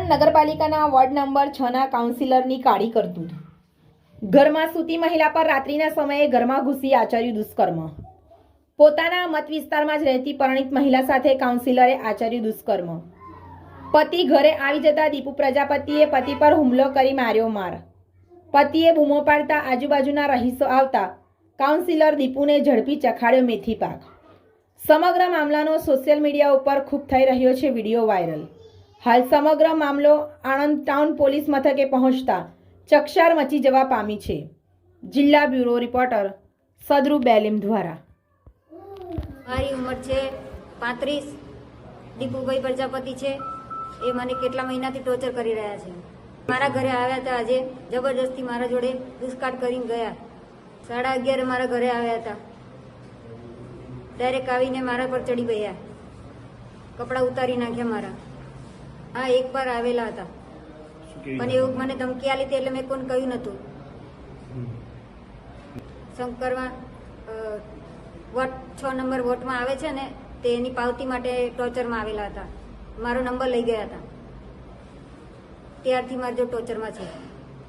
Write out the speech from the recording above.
આણંદ નગરપાલિકાના ward number 6ના કાઉન્સિલરની કાળી કરતૂત। ઘરમાં સૂતી મહિલા પર રાત્રિના સમયે ઘરમાં ઘૂસી આચર્યું દુષ્કર્મ। પોતાના મત વિસ્તારમાં જ રહેતી પરિણીત મહિલા સાથે કાઉન્સિલરે આચર્યું દુષ્કર્મ। પતિ ઘરે આવી જતા દીપુ પ્રજાપતિએ પતિ પર હુમલો કરી માર્યો માર। પતિએ બૂમો પાડતા આજુબાજુના રહીશો આવતા કાઉન્સિલર દીપુને ઝડપી ચખાડ્યો મેથી પાક। સમગ્ર મામલાનો સોશિયલ મીડિયા ઉપર ખૂબ થઈ રહ્યો છે વિડીયો વાયરલ। હાલ સમગ્ર મામલો આણંદ ટાઉન પોલીસ મથકે પહોંચતા ચકચાર મચી જવા પામી છે। જિલ્લા બ્યુરો રિપોર્ટર સદરુ બેલીમ દ્વારા। મારી ઉંમર છે 35। દીપુભાઈ પ્રજાપતિ છે, એ મને કેટલા મહિનાથી ટોર્ચર કરી રહ્યા છે। મારા ઘરે આવ્યા હતા, આજે જબરદસ્તી મારા જોડે દુષ્કાળ કરીને ગયા। 11:30 મારા ઘરે આવ્યા હતા, ડાયરેક્ટ આવીને મારા પર ચડી ગયા, કપડાં ઉતારી નાખ્યા મારા। હા, એક વાર આવેલા હતા, પણ એવું મને ધમકી આલી હતી એટલે મેં કોઈને કહ્યું નહોતું। શંકરમાં વોટ 6 નંબર વોટમાં આવે છે ને, તેની પાવતી માટે ટોર્ચરમાં આવેલા હતા। મારો નંબર લઈ ગયા હતા, ત્યારથી મારે જો ટોર્ચરમાં છે।